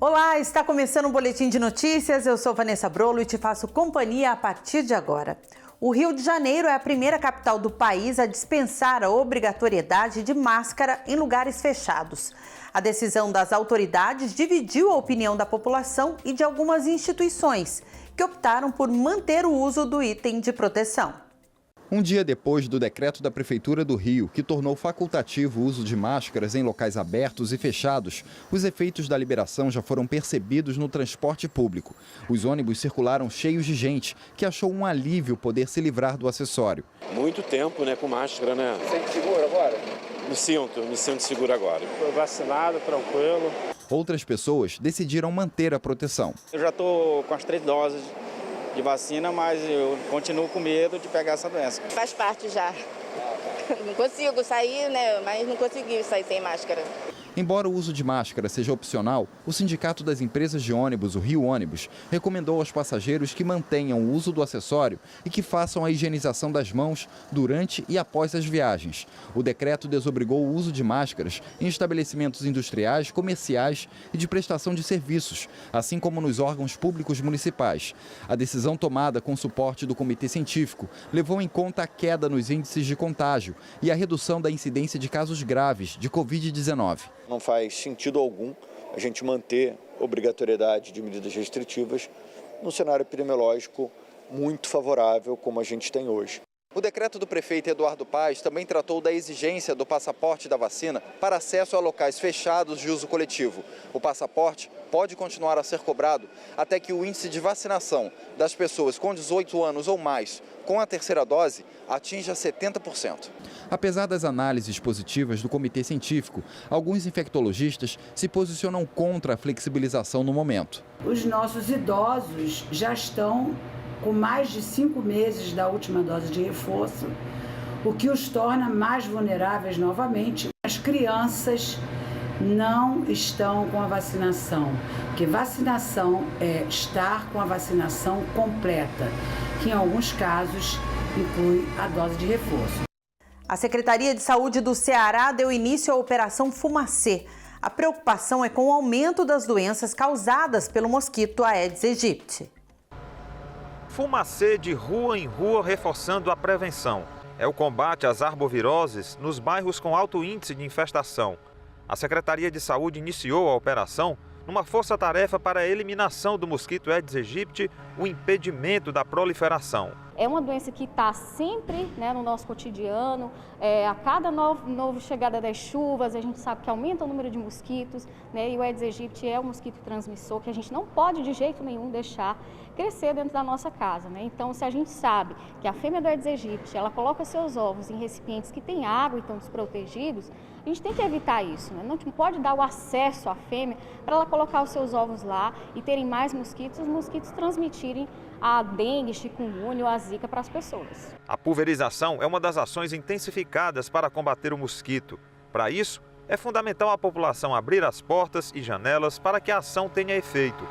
Olá, está começando um boletim de notícias. Eu sou Vanessa Brolo e te faço companhia a partir de agora. O Rio de Janeiro é a primeira capital do país a dispensar a obrigatoriedade de máscara em lugares fechados. A decisão das autoridades dividiu a opinião da população e de algumas instituições, que optaram por manter o uso do item de proteção. Um dia depois do decreto da Prefeitura do Rio, que tornou facultativo o uso de máscaras em locais abertos e fechados, os efeitos da liberação já foram percebidos no transporte público. Os ônibus circularam cheios de gente, que achou um alívio poder se livrar do acessório. Muito tempo, com máscara, Você sente seguro agora? Me sinto seguro agora. Estou vacinado, tranquilo. Outras pessoas decidiram manter a proteção. Eu já estou com as 3 doses de vacina, mas eu continuo com medo de pegar essa doença. Faz parte já. Não consigo sair, mas não consegui sair sem máscara. Embora o uso de máscara seja opcional, o Sindicato das Empresas de Ônibus, o Rio Ônibus, recomendou aos passageiros que mantenham o uso do acessório e que façam a higienização das mãos durante e após as viagens. O decreto desobrigou o uso de máscaras em estabelecimentos industriais, comerciais e de prestação de serviços, assim como nos órgãos públicos municipais. A decisão tomada com suporte do Comitê Científico levou em conta a queda nos índices de contágio e a redução da incidência de casos graves de Covid-19. Não faz sentido algum a gente manter obrigatoriedade de medidas restritivas num cenário epidemiológico muito favorável como a gente tem hoje. O decreto do prefeito Eduardo Paes também tratou da exigência do passaporte da vacina para acesso a locais fechados de uso coletivo. O passaporte pode continuar a ser cobrado até que o índice de vacinação das pessoas com 18 anos ou mais com a terceira dose atinja 70%. Apesar das análises positivas do Comitê Científico, alguns infectologistas se posicionam contra a flexibilização no momento. Os nossos idosos já estão com mais de 5 meses da última dose de reforço, o que os torna mais vulneráveis novamente. As crianças não estão com a vacinação, porque vacinação é estar com a vacinação completa, que em alguns casos inclui a dose de reforço. A Secretaria de Saúde do Ceará deu início à Operação Fumacê. A preocupação é com o aumento das doenças causadas pelo mosquito Aedes aegypti. Fumacê de rua em rua reforçando a prevenção. É o combate às arboviroses nos bairros com alto índice de infestação. A Secretaria de Saúde iniciou a operação numa força-tarefa para a eliminação do mosquito Aedes aegypti, o impedimento da proliferação. É uma doença que está sempre no nosso cotidiano, a cada nova chegada das chuvas, a gente sabe que aumenta o número de mosquitos, e o Aedes aegypti é um mosquito transmissor que a gente não pode de jeito nenhum deixar crescer dentro da nossa casa. Então, se a gente sabe que a fêmea do Aedes aegypti, ela coloca seus ovos em recipientes que têm água e estão desprotegidos, a gente tem que evitar isso. Não pode dar o acesso à fêmea para ela colocar os seus ovos lá e terem mais mosquitos, os mosquitos transmitirem a dengue, chikungunya ou a zika para as pessoas. A pulverização é uma das ações intensificadas para combater o mosquito. Para isso, é fundamental a população abrir as portas e janelas para que a ação tenha efeito.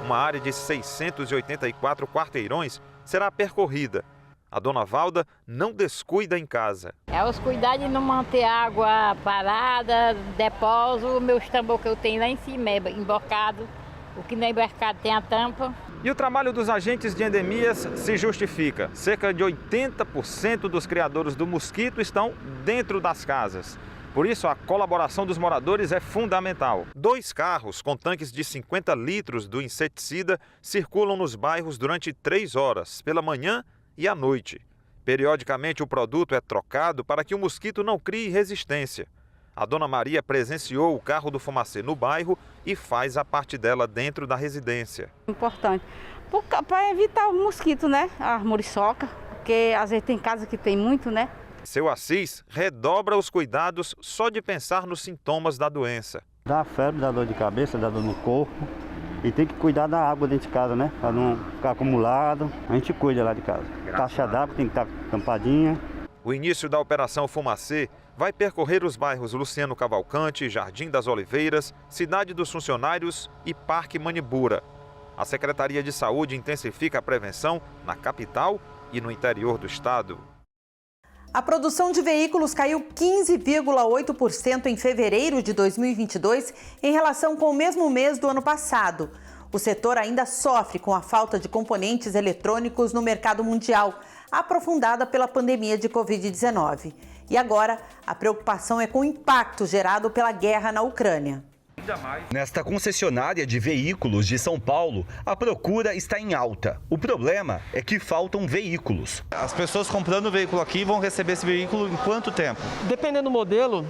Uma área de 684 quarteirões será percorrida. A dona Valda não descuida em casa. Os cuidar de não manter a água parada, depósito, o meu tambor que eu tenho lá em cima é embocado. O que não é embocado tem a tampa. E o trabalho dos agentes de endemias se justifica. Cerca de 80% dos criadores do mosquito estão dentro das casas. Por isso, a colaboração dos moradores é fundamental. 2 carros com tanques de 50 litros do inseticida circulam nos bairros durante 3 horas, pela manhã e à noite. Periodicamente, o produto é trocado para que o mosquito não crie resistência. A dona Maria presenciou o carro do Fumacê no bairro e faz a parte dela dentro da residência. Importante, para evitar o mosquito, a muriçoca, porque às vezes tem casa que tem muito, Seu Assis redobra os cuidados só de pensar nos sintomas da doença. Dá febre, dá dor de cabeça, dá dor no corpo e tem que cuidar da água dentro de casa, para não ficar acumulado. A gente cuida lá de casa. Caixa d'água tem que estar tampadinha. O início da Operação Fumacê vai percorrer os bairros Luciano Cavalcante, Jardim das Oliveiras, Cidade dos Funcionários e Parque Manibura. A Secretaria de Saúde intensifica a prevenção na capital e no interior do estado. A produção de veículos caiu 15,8% em fevereiro de 2022 em relação com o mesmo mês do ano passado. O setor ainda sofre com a falta de componentes eletrônicos no mercado mundial, aprofundada pela pandemia de Covid-19. E agora, a preocupação é com o impacto gerado pela guerra na Ucrânia. Nesta concessionária de veículos de São Paulo, a procura está em alta. O problema é que faltam veículos. As pessoas comprando o veículo aqui vão receber esse veículo em quanto tempo? Dependendo do modelo,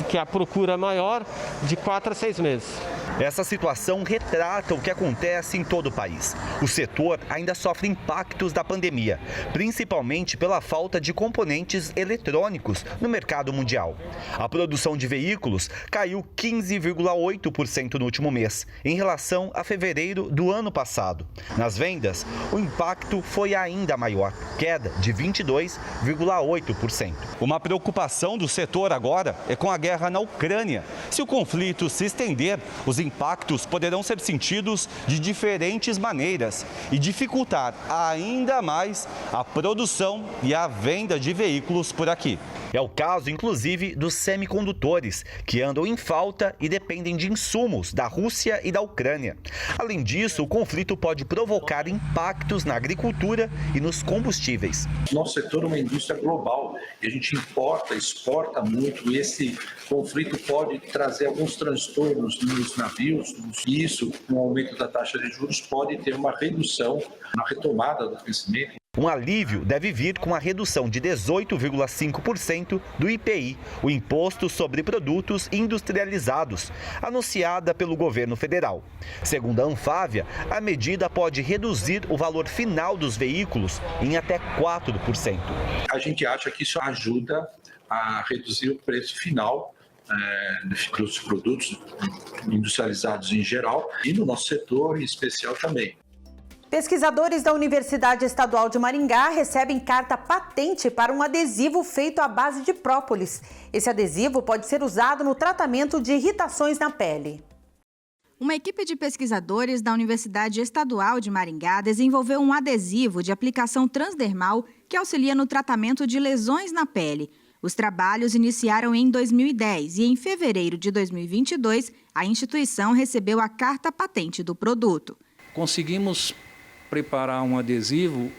que a procura é maior, de 4 a 6 meses. Essa situação retrata o que acontece em todo o país. O setor ainda sofre impactos da pandemia, principalmente pela falta de componentes eletrônicos no mercado mundial. A produção de veículos caiu 15,8% no último mês, em relação a fevereiro do ano passado. Nas vendas, o impacto foi ainda maior, queda de 22,8%. Uma preocupação do setor agora é com a guerra na Ucrânia. Se o conflito se estender, os impactos poderão ser sentidos de diferentes maneiras e dificultar ainda mais a produção e a venda de veículos por aqui. É o caso, inclusive, dos semicondutores, que andam em falta e dependem de insumos da Rússia e da Ucrânia. Além disso, o conflito pode provocar impactos na agricultura e nos combustíveis. Nosso setor é uma indústria global e a gente importa, exporta muito, e esse conflito pode trazer alguns transtornos nos navios, e isso, com o aumento da taxa de juros, pode ter uma redução na retomada do crescimento. Um alívio deve vir com a redução de 18,5% do IPI, o Imposto sobre Produtos Industrializados, anunciada pelo governo federal. Segundo a Anfávia, a medida pode reduzir o valor final dos veículos em até 4%. A gente acha que isso ajuda a reduzir o preço final dos produtos industrializados em geral e no nosso setor em especial também. Pesquisadores da Universidade Estadual de Maringá recebem carta patente para um adesivo feito à base de própolis. Esse adesivo pode ser usado no tratamento de irritações na pele. Uma equipe de pesquisadores da Universidade Estadual de Maringá desenvolveu um adesivo de aplicação transdermal que auxilia no tratamento de lesões na pele. Os trabalhos iniciaram em 2010 e, em fevereiro de 2022, a instituição recebeu a carta patente do produto. Conseguimos preparar um adesivo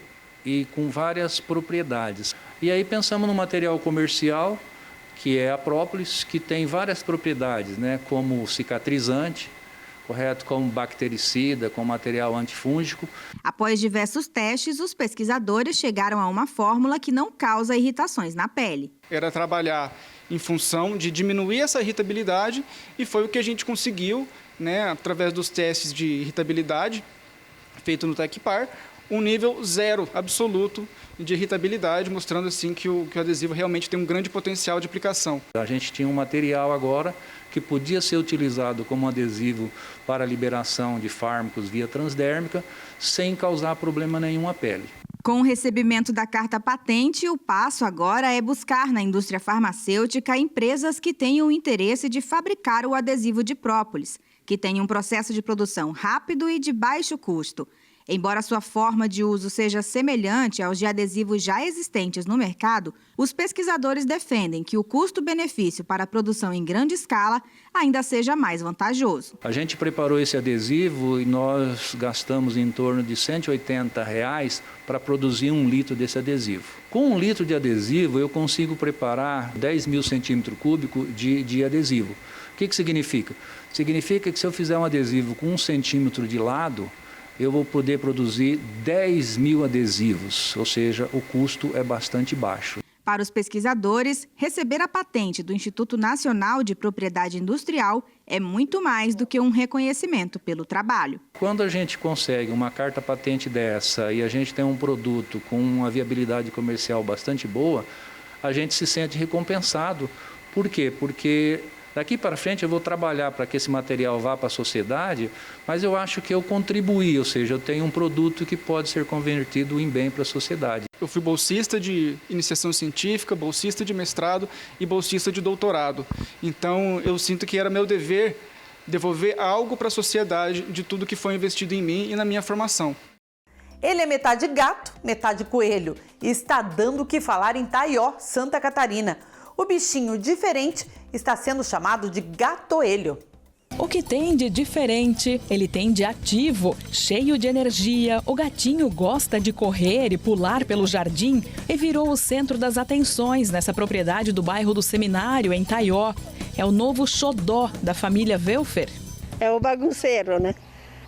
e com várias propriedades. E aí pensamos no material comercial, que é a própolis, que tem várias propriedades, né, como cicatrizante, correto, como bactericida, como material antifúngico. Após diversos testes, os pesquisadores chegaram a uma fórmula que não causa irritações na pele. Era trabalhar em função de diminuir essa irritabilidade e foi o que a gente conseguiu, né, através dos testes de irritabilidade feito no Tecpar, um nível 0 absoluto de irritabilidade, mostrando assim que o adesivo realmente tem um grande potencial de aplicação. A gente tinha um material agora que podia ser utilizado como adesivo para a liberação de fármacos via transdérmica, sem causar problema nenhum à pele. Com o recebimento da carta patente, o passo agora é buscar na indústria farmacêutica empresas que tenham interesse de fabricar o adesivo de própolis, que tem um processo de produção rápido e de baixo custo. Embora sua forma de uso seja semelhante aos de adesivos já existentes no mercado, os pesquisadores defendem que o custo-benefício para a produção em grande escala ainda seja mais vantajoso. A gente preparou esse adesivo e nós gastamos em torno de R$ 180 para produzir 1 litro desse adesivo. Com 1 litro de adesivo, eu consigo preparar 10 mil centímetros cúbicos de adesivo. O que significa? Significa que se eu fizer um adesivo com 1 centímetro de lado, eu vou poder produzir 10 mil adesivos, ou seja, o custo é bastante baixo. Para os pesquisadores, receber a patente do Instituto Nacional de Propriedade Industrial é muito mais do que um reconhecimento pelo trabalho. Quando a gente consegue uma carta patente dessa e a gente tem um produto com uma viabilidade comercial bastante boa, a gente se sente recompensado. Por quê? Porque daqui para frente eu vou trabalhar para que esse material vá para a sociedade, mas eu acho que eu contribuí, ou seja, eu tenho um produto que pode ser convertido em bem para a sociedade. Eu fui bolsista de iniciação científica, bolsista de mestrado e bolsista de doutorado. Então eu sinto que era meu dever devolver algo para a sociedade de tudo que foi investido em mim e na minha formação. Ele é metade gato, metade coelho e está dando o que falar em Taió, Santa Catarina. O bichinho diferente está sendo chamado de gatoelho. O que tem de diferente, ele tem de ativo, cheio de energia. O gatinho gosta de correr e pular pelo jardim e virou o centro das atenções nessa propriedade do bairro do Seminário, em Taió. É o novo xodó da família Welfer. É o bagunceiro, né?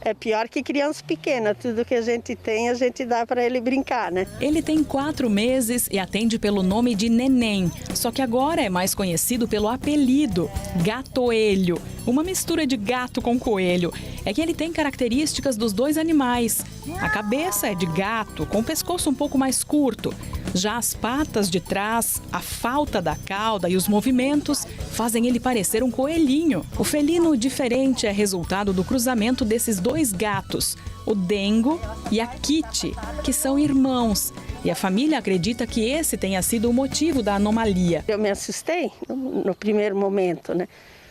É pior que criança pequena, tudo que a gente tem, a gente dá para ele brincar, né? Ele tem 4 meses e atende pelo nome de Neném, só que agora é mais conhecido pelo apelido Gatoelho, uma mistura de gato com coelho. É que ele tem características dos dois animais. A cabeça é de gato, com o pescoço um pouco mais curto. Já as patas de trás, a falta da cauda e os movimentos fazem ele parecer um coelhinho. O felino diferente é resultado do cruzamento desses dois gatos, o Dengo e a Kitty, que são irmãos. E a família acredita que esse tenha sido o motivo da anomalia. Eu me assustei no primeiro momento, né?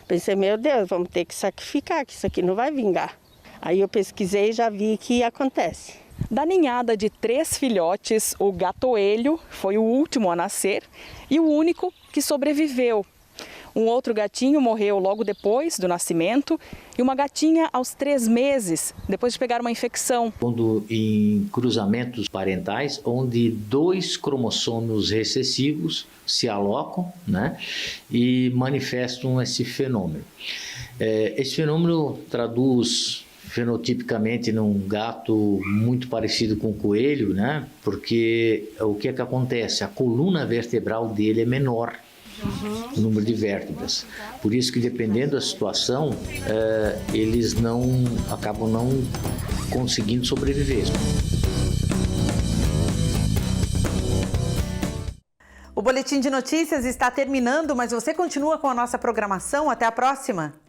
Pensei, meu Deus, vamos ter que sacrificar, que isso aqui não vai vingar. Aí eu pesquisei e já vi que acontece. Da ninhada de 3 filhotes, o gatoelho foi o último a nascer e o único que sobreviveu. Um outro gatinho morreu logo depois do nascimento e uma gatinha aos 3 meses, depois de pegar uma infecção. Quando em cruzamentos parentais, onde 2 cromossomos recessivos se alocam, né, e manifestam esse fenômeno. Esse fenômeno traduz fenotipicamente num gato muito parecido com o coelho, né? Porque o que é que acontece? A coluna vertebral dele é menor, o número de vértebras. Por isso que, dependendo da situação, eles acabam não conseguindo sobreviver. O Boletim de Notícias está terminando, mas você continua com a nossa programação. Até a próxima!